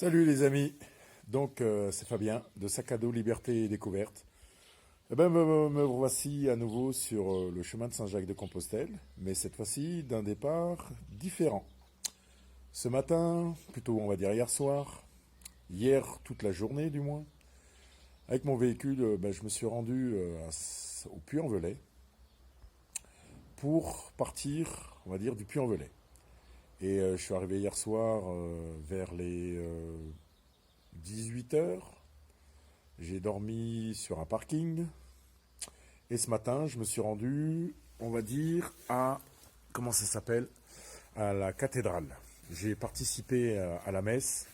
Salut les amis, donc c'est Fabien de Sac à dos Liberté et Découverte. Eh ben, me voici à nouveau sur le chemin de Saint-Jacques-de-Compostelle, mais cette fois-ci d'un départ différent. Ce matin, plutôt on va dire hier soir, hier toute la journée du moins, avec mon véhicule, je me suis rendu au Puy-en-Velay pour partir, on va dire, du Puy-en-Velay. Et je suis arrivé hier soir vers les 18 heures. J'ai dormi sur un parking. Et ce matin, je me suis rendu, on va dire, comment ça s'appelle? À la cathédrale. J'ai participé à la messe,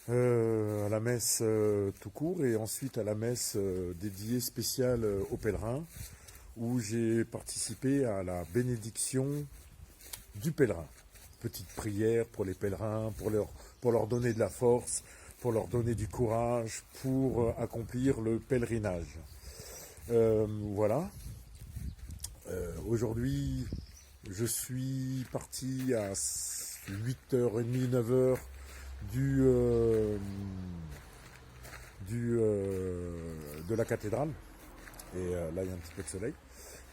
tout court, et ensuite à la messe dédiée spéciale aux pèlerins, où j'ai participé à la bénédiction du pèlerin. Petite prière pour les pèlerins, pour leur donner de la force, pour leur donner du courage, pour accomplir le pèlerinage. Voilà. Aujourd'hui, je suis parti à 8h30, 9h du, euh, de la cathédrale. Et là, il y a un petit peu de soleil.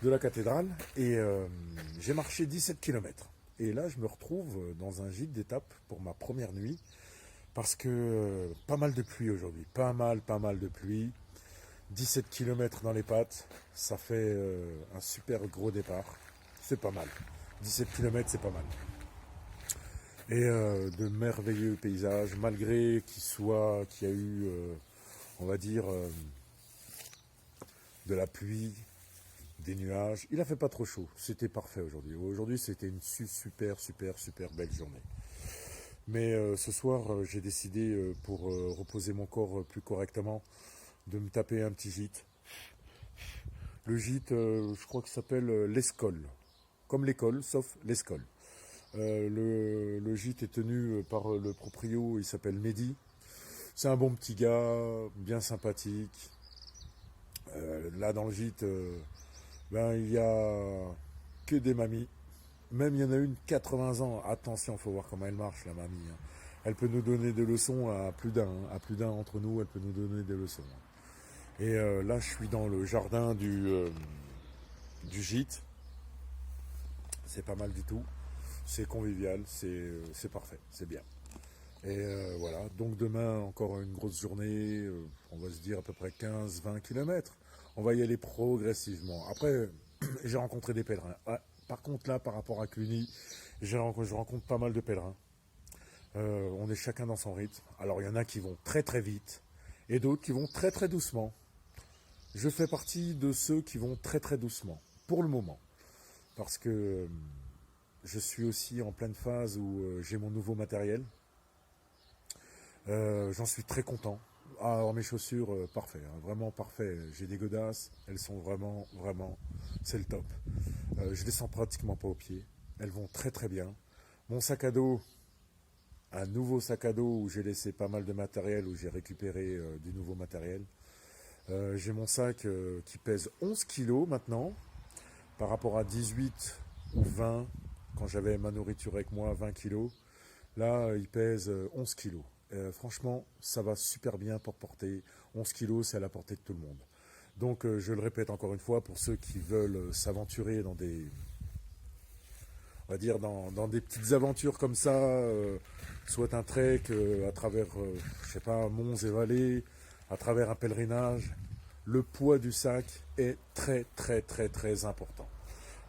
De la cathédrale. Et j'ai marché 17 km. Et là, je me retrouve dans un gîte d'étape pour ma première nuit. Parce que pas mal de pluie aujourd'hui. Pas mal de pluie. 17 km dans les pattes, ça fait un super gros départ. C'est pas mal. 17 km, c'est pas mal. Et de merveilleux paysages, malgré qu'il y a eu, on va dire, de la pluie, des nuages. Il a fait pas trop chaud. C'était parfait aujourd'hui. Aujourd'hui, c'était une super belle journée. Mais ce soir, j'ai décidé, pour reposer mon corps plus correctement, de me taper un petit gîte. Le gîte, je crois que ça s'appelle l'Escole. Comme l'école, sauf l'Escole. Le gîte est tenu par le proprio, il s'appelle Mehdi. C'est un bon petit gars, bien sympathique. Là dans le gîte, il y a que des mamies. Même il y en a une 80 ans. Attention, faut voir comment elle marche, la mamie, hein. Elle peut nous donner des leçons à plus d'un. À plus d'un entre nous, elle peut nous donner des leçons. Et là, je suis dans le jardin du gîte. C'est pas mal du tout. C'est convivial, c'est parfait, c'est bien. Et voilà, donc demain, encore une grosse journée, on va se dire à peu près 15-20 km. On va y aller progressivement. Après, j'ai rencontré des pèlerins. Ah, par contre, là, par rapport à Cluny, je rencontre pas mal de pèlerins. On est chacun dans son rythme. Alors, il y en a qui vont très vite et d'autres qui vont très doucement. Je fais partie de ceux qui vont très doucement, pour le moment. Parce que je suis aussi en pleine phase où j'ai mon nouveau matériel. J'en suis très content. Alors mes chaussures, parfait, hein, vraiment parfait. J'ai des godasses, elles sont vraiment, c'est le top. Je les sens pratiquement pas aux pieds. Elles vont très bien. Mon sac à dos, un nouveau sac à dos où j'ai laissé pas mal de matériel, où j'ai récupéré du nouveau matériel. J'ai mon sac qui pèse 11 kilos maintenant, par rapport à 18 ou 20 quand j'avais ma nourriture avec moi, 20 kilos. Là, il pèse 11 kilos. Franchement, ça va super bien pour porter. 11 kilos, c'est à la portée de tout le monde. Donc, je le répète encore une fois, pour ceux qui veulent s'aventurer dans des, on va dire, dans des petites aventures comme ça, soit un trek à travers, je sais pas, monts et vallées, à travers un pèlerinage, le poids du sac est très important.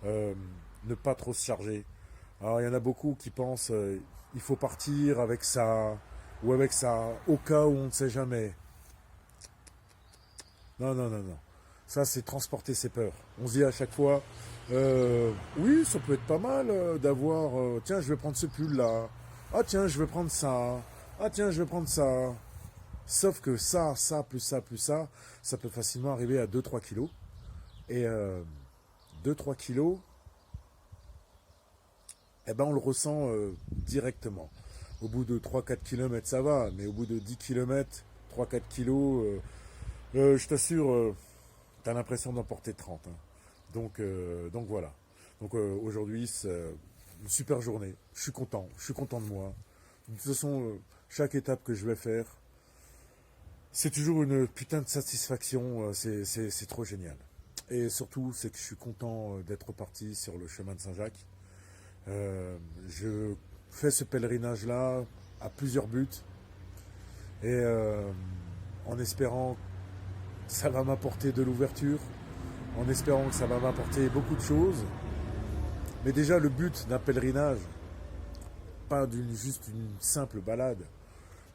Ne pas trop se charger. Alors il y en a beaucoup qui pensent il faut partir avec ça ou avec ça au cas où on ne sait jamais. Non. Ça c'est transporter ses peurs. On se dit à chaque fois oui ça peut être pas mal d'avoir tiens je vais prendre ce pull là. Ah tiens je vais prendre ça. Ah tiens je vais prendre ça. Sauf que ça peut facilement arriver à 2-3 kilos. Et 2-3 kilos, eh ben on le ressent directement. Au bout de 3-4 km, ça va, mais au bout de 10 km, 3-4 kilos, je t'assure, tu as l'impression d'en porter 30, hein. Donc voilà. Donc aujourd'hui, c'est une super journée. Je suis content de moi. De toute façon, chaque étape que je vais faire, c'est toujours une putain de satisfaction, c'est trop génial. Et surtout, c'est que je suis content d'être parti sur le chemin de Saint-Jacques. Je fais ce pèlerinage-là à plusieurs buts et en espérant que ça va m'apporter de l'ouverture, en espérant que ça va m'apporter beaucoup de choses. Mais déjà, le but d'un pèlerinage, pas juste une simple balade,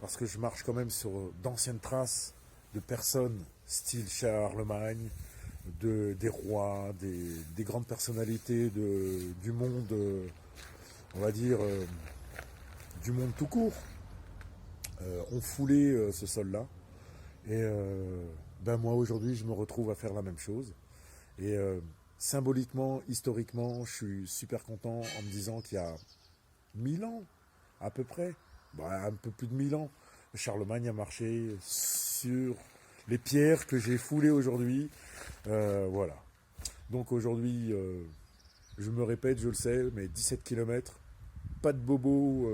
parce que je marche quand même sur d'anciennes traces de personnes, style Charlemagne, des rois, des grandes personnalités du monde, on va dire, du monde tout court, ont foulé ce sol-là. Et ben moi, aujourd'hui, je me retrouve à faire la même chose. Et symboliquement, historiquement, je suis super content en me disant qu'il y a 1000 ans, à peu près, un peu plus de 1000 ans, Charlemagne a marché sur les pierres que j'ai foulées aujourd'hui. Voilà. Donc aujourd'hui, je me répète, je le sais, mais 17 km, pas de bobo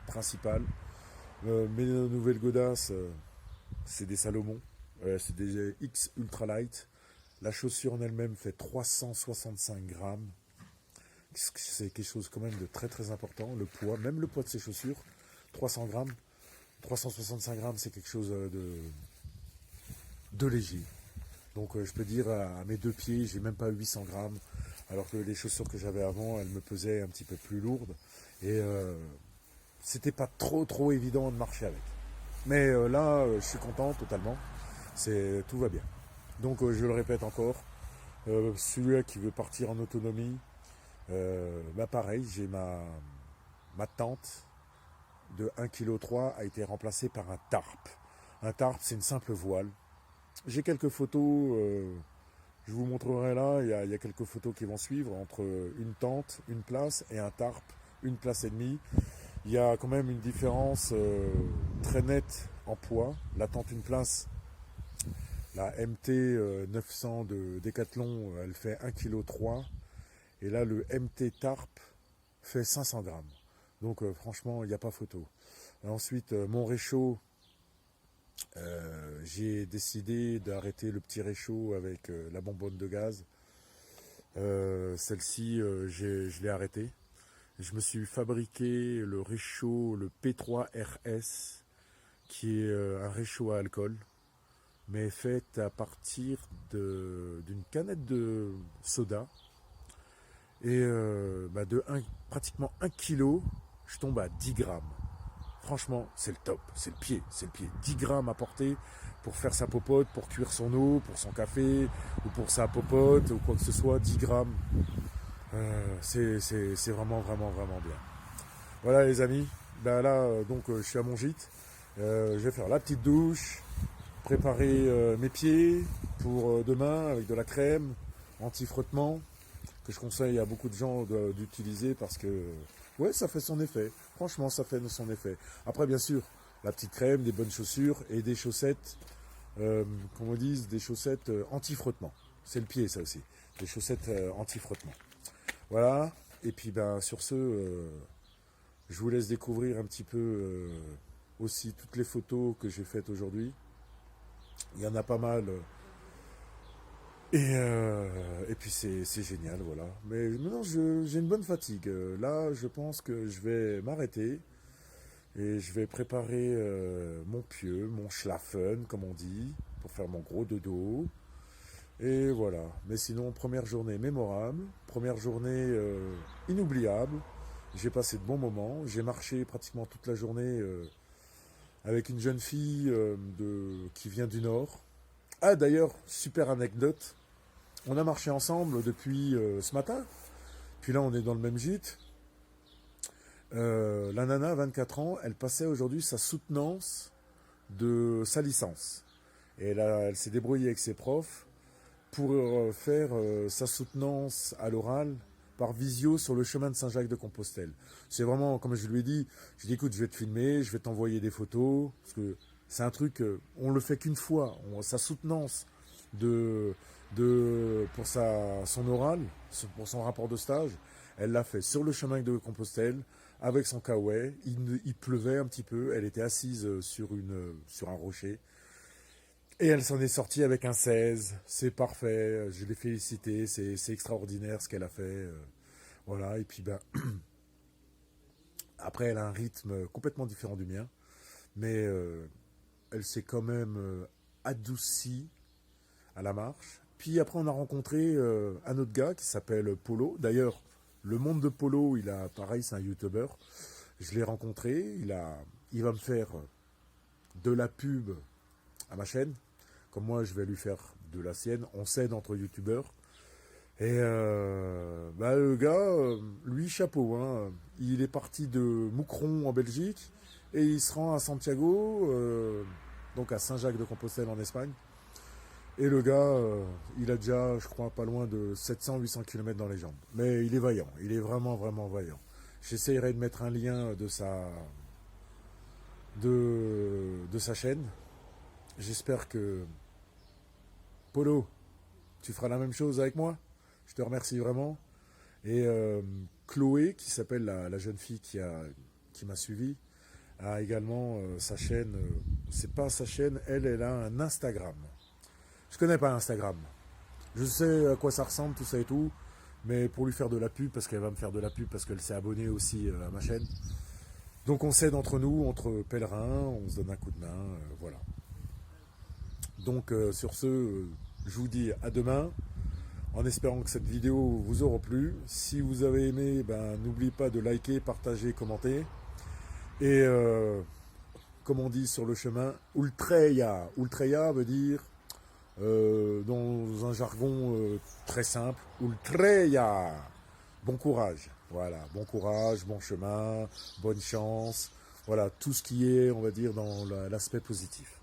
principal. Mes nouvelles godasses, c'est des Salomon, c'est des X Ultralight. La chaussure en elle-même fait 365 grammes. C'est quelque chose quand même de très très important. Le poids, même le poids de ces chaussures, 300 grammes. 365 grammes, c'est quelque chose de léger. Donc je peux dire à mes deux pieds, j'ai même pas 800 grammes. Alors que les chaussures que j'avais avant, elles me pesaient un petit peu plus lourdes. Et c'était pas trop évident de marcher avec. Mais là, je suis content totalement. Tout va bien. Donc je le répète encore, celui-là qui veut partir en autonomie, pareil, j'ai ma tente de 1,3 kg a été remplacée par un tarp. Un tarp, c'est une simple voile. J'ai quelques photos, je vous montrerai là, il y a quelques photos qui vont suivre entre une tente, une place et un tarp, une place et demie. Il y a quand même une différence très nette en poids. La tente une place, la MT 900 de Decathlon, elle fait 1,3 kg. Et là, le MT Tarp fait 500 grammes. Donc franchement, il n'y a pas photo. Ensuite, mon réchaud, j'ai décidé d'arrêter le petit réchaud avec la bonbonne de gaz. Celle-ci, je l'ai arrêtée. Je me suis fabriqué le réchaud, le P3RS, qui est un réchaud à alcool, mais fait à partir d'une canette de soda. Et pratiquement 1 kg, je tombe à 10 grammes. Franchement, c'est le top, c'est le pied. 10 grammes à porter pour faire sa popote, pour cuire son eau, pour son café, ou pour sa popote, ou quoi que ce soit, 10 grammes. C'est vraiment bien. Voilà les amis, donc je suis à mon gîte. Je vais faire la petite douche, préparer mes pieds pour demain avec de la crème anti-frottement que je conseille à beaucoup de gens d'utiliser parce que ouais, ça fait son effet. Franchement, ça fait son effet. Après, bien sûr, la petite crème, des bonnes chaussures et des chaussettes, qu'on me dise, des chaussettes anti-frottement. C'est le pied, ça aussi. Des chaussettes anti-frottement. Voilà. Et puis, sur ce, je vous laisse découvrir un petit peu aussi toutes les photos que j'ai faites aujourd'hui. Il y en a pas mal. Et puis c'est génial, voilà. Mais maintenant j'ai une bonne fatigue. Là, je pense que je vais m'arrêter et je vais préparer mon pieu, mon schlafen, comme on dit, pour faire mon gros dodo. Et voilà. Mais sinon, première journée mémorable, première journée inoubliable. J'ai passé de bons moments. J'ai marché pratiquement toute la journée avec une jeune fille qui vient du Nord. Ah d'ailleurs, super anecdote, on a marché ensemble depuis ce matin, puis là on est dans le même gîte. La nana, 24 ans, elle passait aujourd'hui sa soutenance de sa licence. Et elle s'est débrouillée avec ses profs pour faire sa soutenance à l'oral par visio sur le chemin de Saint-Jacques-de-Compostelle. C'est vraiment, comme je lui ai dit, écoute, je vais te filmer, je vais t'envoyer des photos, parce que c'est un truc, on le fait qu'une fois, sa soutenance pour son oral, pour son rapport de stage, elle l'a fait sur le chemin de Compostelle, avec son kawaii. Il pleuvait un petit peu. Elle était assise sur un rocher. Et elle s'en est sortie avec un 16. C'est parfait. Je l'ai félicité. C'est extraordinaire ce qu'elle a fait. Voilà. Et puis, ben, après, elle a un rythme complètement différent du mien. Mais elle s'est quand même adoucie à la marche. Puis après, on a rencontré un autre gars qui s'appelle Polo. D'ailleurs, le monde de Polo, pareil, c'est un YouTuber. Je l'ai rencontré. Il va me faire de la pub à ma chaîne. Comme moi, je vais lui faire de la sienne. On s'aide entre YouTubeurs. Et bah, le gars, lui, chapeau. Hein. Il est parti de Moucron en Belgique et il se rend à Santiago, donc à Saint-Jacques-de-Compostelle en Espagne. Et le gars, il a déjà, je crois, pas loin de 700-800 km dans les jambes. Mais il est vaillant, il est vraiment, vraiment vaillant. J'essaierai de mettre un lien de sa chaîne. J'espère que, Polo, tu feras la même chose avec moi. Je te remercie vraiment. Et Chloé, qui s'appelle la jeune fille qui m'a suivi, a également sa chaîne. C'est pas sa chaîne, elle a un Instagram. Je connais pas Instagram. Je sais à quoi ça ressemble, tout ça et tout. Mais pour lui faire de la pub, parce qu'elle va me faire de la pub, parce qu'elle s'est abonnée aussi à ma chaîne. Donc on s'aide entre nous, entre pèlerins, on se donne un coup de main, voilà. Donc sur ce, je vous dis à demain, en espérant que cette vidéo vous aura plu. Si vous avez aimé, ben, n'oubliez pas de liker, partager, commenter. Et comme on dit sur le chemin, Ultreya. Ultreya veut dire, dans un jargon très simple, Ultreya. Bon courage. Voilà, bon courage, bon chemin, bonne chance. Voilà, tout ce qui est, on va dire, dans l'aspect positif.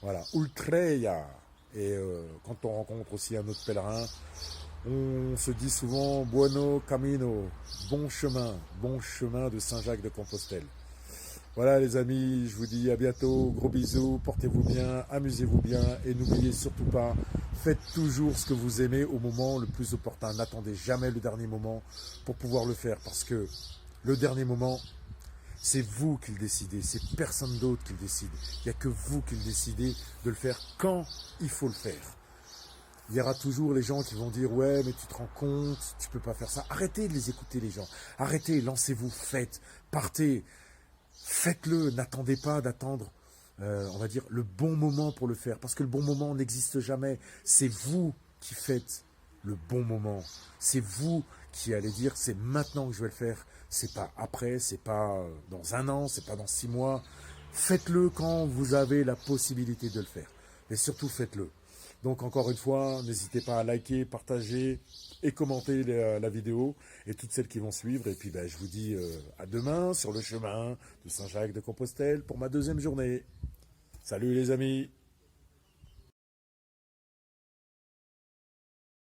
Voilà, Ultreya. Et quand on rencontre aussi un autre pèlerin, on se dit souvent Buono Camino, bon chemin de Saint-Jacques-de-Compostelle. Voilà les amis, je vous dis à bientôt, gros bisous, portez-vous bien, amusez-vous bien et n'oubliez surtout pas, faites toujours ce que vous aimez au moment le plus opportun. N'attendez jamais le dernier moment pour pouvoir le faire parce que le dernier moment, c'est vous qui le décidez, c'est personne d'autre qui le décide. Il n'y a que vous qui le décidez de le faire quand il faut le faire. Il y aura toujours les gens qui vont dire « Ouais, mais tu te rends compte, tu peux pas faire ça. » Arrêtez de les écouter les gens. Arrêtez, lancez-vous, faites, partez. Faites-le, n'attendez pas d'attendre, on va dire, le bon moment pour le faire. Parce que le bon moment n'existe jamais. C'est vous qui faites le bon moment. C'est vous qui allez dire « C'est maintenant que je vais le faire. » C'est pas après, c'est pas dans un an, c'est pas dans 6 mois. Faites-le quand vous avez la possibilité de le faire. Et surtout, faites-le. Donc encore une fois, n'hésitez pas à liker, partager et commenter la vidéo et toutes celles qui vont suivre. Et puis ben, je vous dis à demain sur le chemin de Saint-Jacques-de-Compostelle pour ma deuxième journée. Salut les amis!